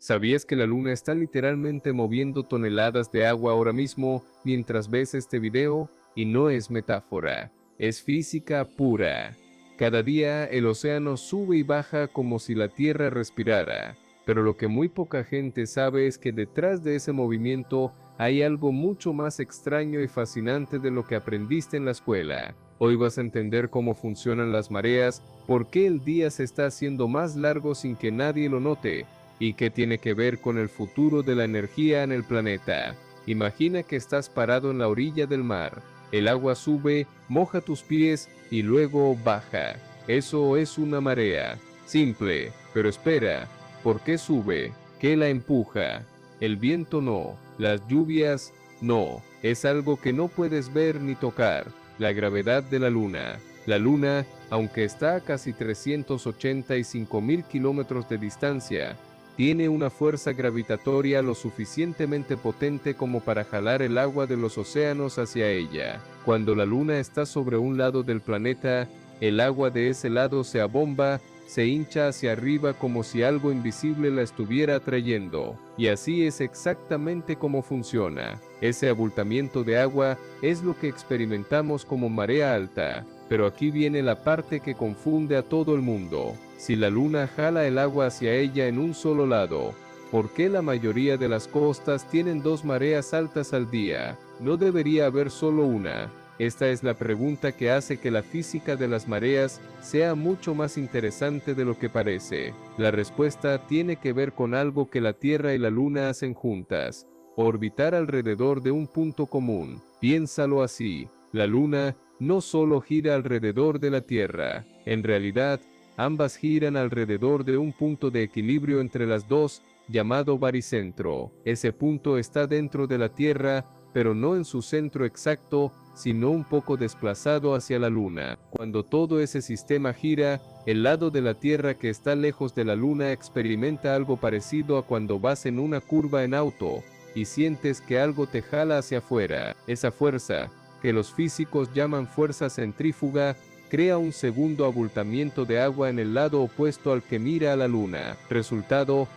¿Sabías que la luna está literalmente moviendo toneladas de agua ahora mismo mientras ves este video? Y no es metáfora, es física pura. Cada día el océano sube y baja como si la Tierra respirara. Pero lo que muy poca gente sabe es que detrás de ese movimiento hay algo mucho más extraño y fascinante de lo que aprendiste en la escuela. Hoy vas a entender cómo funcionan las mareas, por qué el día se está haciendo más largo sin que nadie lo note, y qué tiene que ver con el futuro de la energía en el planeta. Imagina que estás parado en la orilla del mar. El agua sube, moja tus pies y luego baja. Eso es una marea. Simple, pero espera. ¿Por qué sube? ¿Qué la empuja? El viento no, las lluvias no. Es algo que no puedes ver ni tocar. La gravedad de la luna. La luna, aunque está a casi 385.000 kilómetros de distancia, tiene una fuerza gravitatoria lo suficientemente potente como para jalar el agua de los océanos hacia ella. Cuando la luna está sobre un lado del planeta, el agua de ese lado se abomba, se hincha hacia arriba como si algo invisible la estuviera atrayendo. Y así es exactamente como funciona. Ese abultamiento de agua es lo que experimentamos como marea alta. Pero aquí viene la parte que confunde a todo el mundo. Si la luna jala el agua hacia ella en un solo lado, ¿por qué la mayoría de las costas tienen dos mareas altas al día? ¿No debería haber solo una? Esta es la pregunta que hace que la física de las mareas sea mucho más interesante de lo que parece. La respuesta tiene que ver con algo que la Tierra y la Luna hacen juntas: orbitar alrededor de un punto común. Piénsalo así: la Luna no solo gira alrededor de la Tierra, en realidad, ambas giran alrededor de un punto de equilibrio entre las dos, llamado baricentro. Ese punto está dentro de la Tierra, pero no en su centro exacto, sino un poco desplazado hacia la Luna. Cuando todo ese sistema gira, el lado de la Tierra que está lejos de la Luna experimenta algo parecido a cuando vas en una curva en auto, y sientes que algo te jala hacia afuera. Esa fuerza, que los físicos llaman fuerza centrífuga, crea un segundo abultamiento de agua en el lado opuesto al que mira a la Luna. Resultado: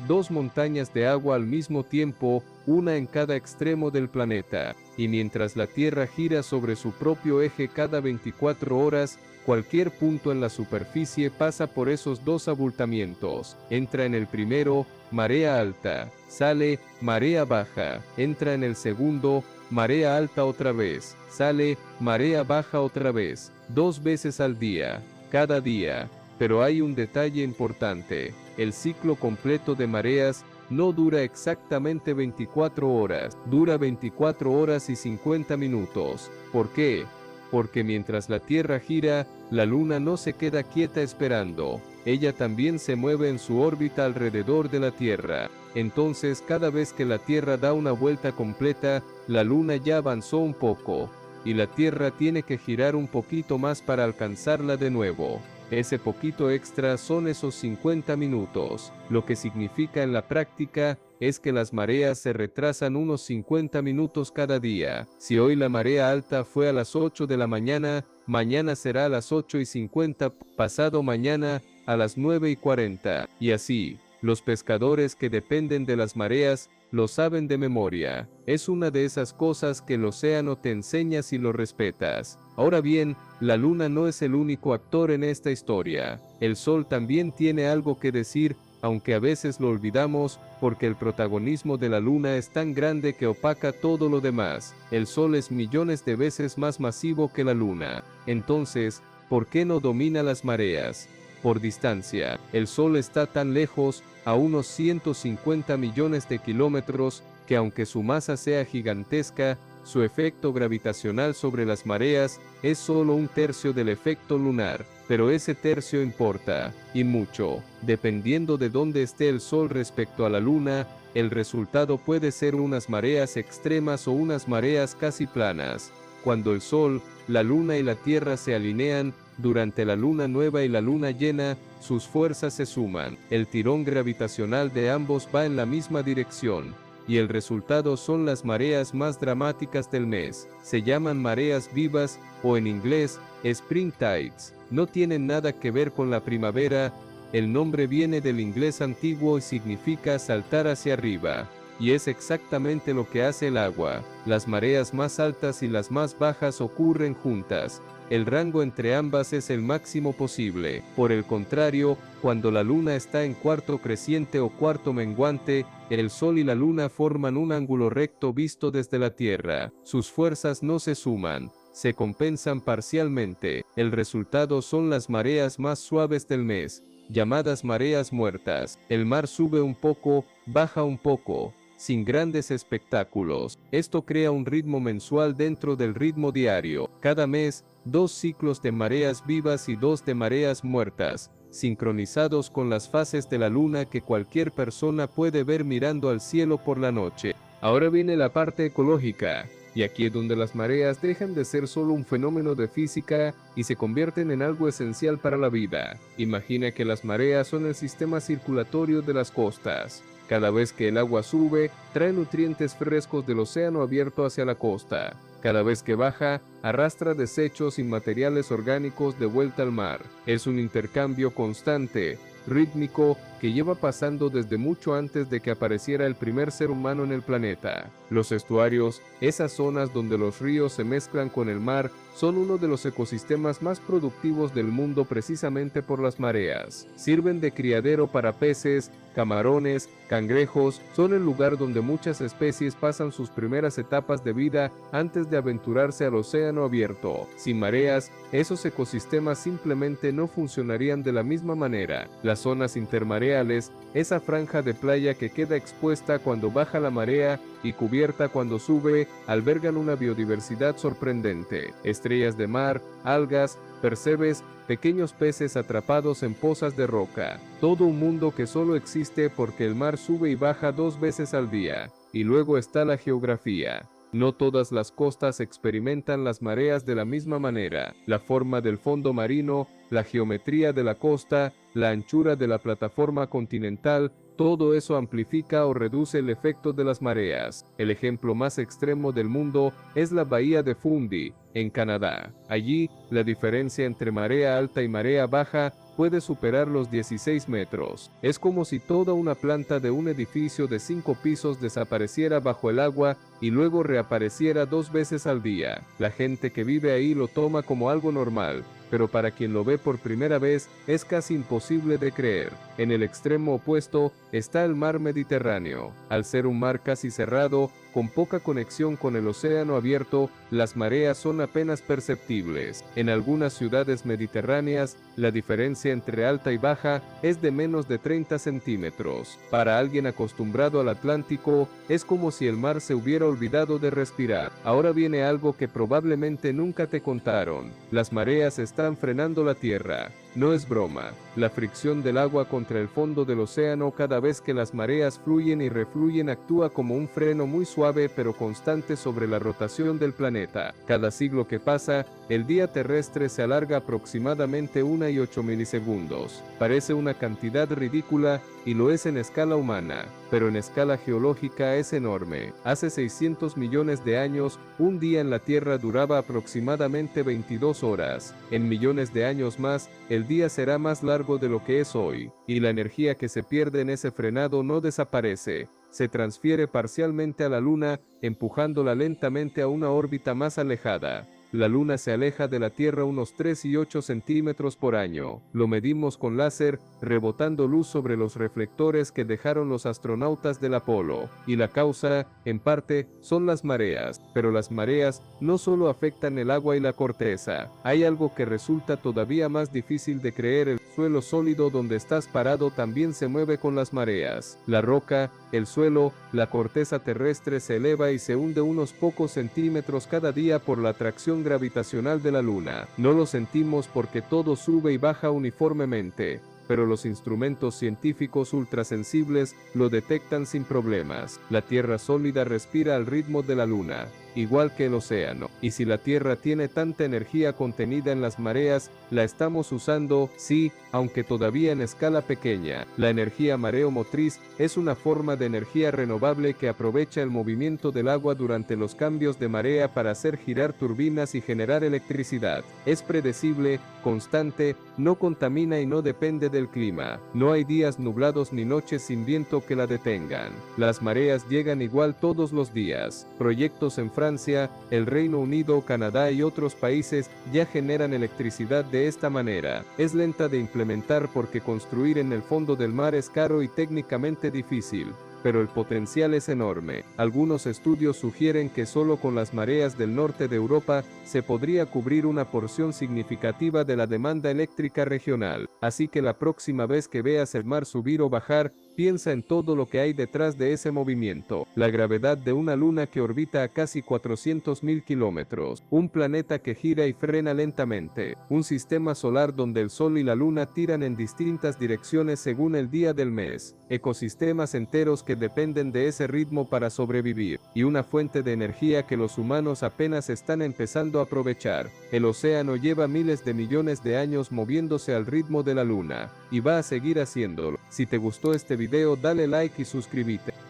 dos montañas de agua al mismo tiempo, una en cada extremo del planeta. Y mientras la Tierra gira sobre su propio eje cada 24 horas, cualquier punto en la superficie pasa por esos dos abultamientos. Entra en el primero, marea alta; sale, marea baja; entra en el segundo, marea alta otra vez; sale, marea baja otra vez. 2 veces al día, cada día. Pero hay un detalle importante: el ciclo completo de mareas no dura exactamente 24 horas, dura 24 horas y 50 minutos. ¿Por qué? Porque mientras la Tierra gira, la Luna no se queda quieta esperando. Ella también se mueve en su órbita alrededor de la Tierra. Entonces, cada vez que la Tierra da una vuelta completa, la Luna ya avanzó un poco, y la Tierra tiene que girar un poquito más para alcanzarla de nuevo. Ese poquito extra son esos 50 minutos. Lo que significa en la práctica es que las mareas se retrasan unos 50 minutos cada día. Si hoy la marea alta fue a las 8 de la mañana, mañana será a las 8:50, pasado mañana a las 9:40, y así. Los pescadores que dependen de las mareas lo saben de memoria. Es una de esas cosas que el océano te enseña si lo respetas. Ahora bien, la Luna no es el único actor en esta historia. El Sol también tiene algo que decir, aunque a veces lo olvidamos, porque el protagonismo de la Luna es tan grande que opaca todo lo demás. El Sol es millones de veces más masivo que la Luna. Entonces, ¿por qué no domina las mareas? Por distancia. El Sol está tan lejos, a unos 150 millones de kilómetros, que aunque su masa sea gigantesca, su efecto gravitacional sobre las mareas es solo un tercio del efecto lunar. Pero ese tercio importa, y mucho. Dependiendo de dónde esté el Sol respecto a la Luna, el resultado puede ser unas mareas extremas o unas mareas casi planas. Cuando el Sol, la Luna y la Tierra se alinean, durante la luna nueva y la luna llena, sus fuerzas se suman. El tirón gravitacional de ambos va en la misma dirección, y el resultado son las mareas más dramáticas del mes. Se llaman mareas vivas, o en inglés, spring tides. No tienen nada que ver con la primavera, El nombre viene del inglés antiguo y significa saltar hacia arriba. Y es exactamente lo que hace el agua. Las mareas más altas y las más bajas ocurren juntas. El rango entre ambas es el máximo posible. Por el contrario, cuando la luna está en cuarto creciente o cuarto menguante, el sol y la luna forman un ángulo recto visto desde la Tierra. Sus fuerzas no se suman, se compensan parcialmente. El resultado son las mareas más suaves del mes, llamadas mareas muertas. El mar sube un poco, baja un poco, sin grandes espectáculos. Esto crea un ritmo mensual dentro del ritmo diario. Cada mes, 2 ciclos de mareas vivas y 2 de mareas muertas, sincronizados con las fases de la luna que cualquier persona puede ver mirando al cielo por la noche. Ahora viene la parte ecológica, y aquí es donde las mareas dejan de ser solo un fenómeno de física y se convierten en algo esencial para la vida. Imagina que las mareas son el sistema circulatorio de las costas. Cada vez que el agua sube, trae nutrientes frescos del océano abierto hacia la costa. Cada vez que baja, arrastra desechos y materiales orgánicos de vuelta al mar. Es un intercambio constante, rítmico, que lleva pasando desde mucho antes de que apareciera el primer ser humano en el planeta. Los estuarios, esas zonas donde los ríos se mezclan con el mar, son uno de los ecosistemas más productivos del mundo precisamente por las mareas. Sirven de criadero para peces, camarones, cangrejos, son el lugar donde muchas especies pasan sus primeras etapas de vida antes de aventurarse al océano abierto. Sin mareas, esos ecosistemas simplemente no funcionarían de la misma manera. Las zonas intermareales, esa franja de playa que queda expuesta cuando baja la marea y cubierta cuando sube, albergan una biodiversidad sorprendente. Estrellas de mar, algas, percebes, pequeños peces atrapados en pozas de roca. Todo un mundo que solo existe porque el mar sube y baja 2 veces al día. Y luego está la geografía. No todas las costas experimentan las mareas de la misma manera. La forma del fondo marino, la geometría de la costa, la anchura de la plataforma continental, todo eso amplifica o reduce el efecto de las mareas. El ejemplo más extremo del mundo es la bahía de Fundy, en Canadá. Allí, la diferencia entre marea alta y marea baja puede superar los 16 metros. Es como si toda una planta de un edificio de 5 pisos desapareciera bajo el agua y luego reapareciera 2 veces al día. La gente que vive ahí lo toma como algo normal, pero para quien lo ve por primera vez es casi imposible de creer. En el extremo opuesto está el mar Mediterráneo. Al ser un mar casi cerrado, con poca conexión con el océano abierto, las mareas son apenas perceptibles. En algunas ciudades mediterráneas, la diferencia entre alta y baja es de menos de 30 centímetros. Para alguien acostumbrado al Atlántico, es como si el mar se hubiera olvidado de respirar. Ahora viene algo que probablemente nunca te contaron. Las mareas están frenando la Tierra. No es broma. La fricción del agua contra el fondo del océano cada vez que las mareas fluyen y refluyen actúa como un freno muy suave pero constante sobre la rotación del planeta. Cada siglo que pasa, el día terrestre se alarga aproximadamente 1,8 milisegundos. Parece una cantidad ridícula, y lo es en escala humana, pero en escala geológica es enorme. Hace 600 millones de años, un día en la Tierra duraba aproximadamente 22 horas. En millones de años más, el día será más largo de lo que es hoy, y la energía que se pierde en ese frenado no desaparece. Se transfiere parcialmente a la Luna, empujándola lentamente a una órbita más alejada. La Luna se aleja de la Tierra unos 3,8 centímetros por año. Lo medimos con láser, rebotando luz sobre los reflectores que dejaron los astronautas del Apolo. Y la causa, en parte, son las mareas. Pero las mareas no solo afectan el agua y la corteza. Hay algo que resulta todavía más difícil de creer: el suelo sólido donde estás parado también se mueve con las mareas. La roca, el suelo, la corteza terrestre se eleva y se hunde unos pocos centímetros cada día por la atracción gravitacional de la Luna. No lo sentimos porque todo sube y baja uniformemente, pero los instrumentos científicos ultrasensibles lo detectan sin problemas. La Tierra sólida respira al ritmo de la Luna. igual que el océano. Y si la Tierra tiene tanta energía contenida en las mareas, la estamos usando, sí, aunque todavía en escala pequeña. La energía mareomotriz es una forma de energía renovable que aprovecha el movimiento del agua durante los cambios de marea para hacer girar turbinas y generar electricidad. Es predecible, constante, no contamina y no depende del clima. No hay días nublados ni noches sin viento que la detengan. Las mareas llegan igual todos los días. Proyectos en Francia, el Reino Unido, Canadá y otros países ya generan electricidad de esta manera. Es lenta de implementar porque construir en el fondo del mar es caro y técnicamente difícil, pero el potencial es enorme. Algunos estudios sugieren que solo con las mareas del norte de Europa se podría cubrir una porción significativa de la demanda eléctrica regional. Así que la próxima vez que veas el mar subir o bajar, piensa en todo lo que hay detrás de ese movimiento. La gravedad de una luna que orbita a casi 400.000 kilómetros. Un planeta que gira y frena lentamente. Un sistema solar donde el Sol y la Luna tiran en distintas direcciones según el día del mes. Ecosistemas enteros que dependen de ese ritmo para sobrevivir. Y una fuente de energía que los humanos apenas están empezando a aprovechar. El océano lleva miles de millones de años moviéndose al ritmo de la Luna. Y va a seguir haciéndolo. Si te gustó este video, dale like y suscríbete.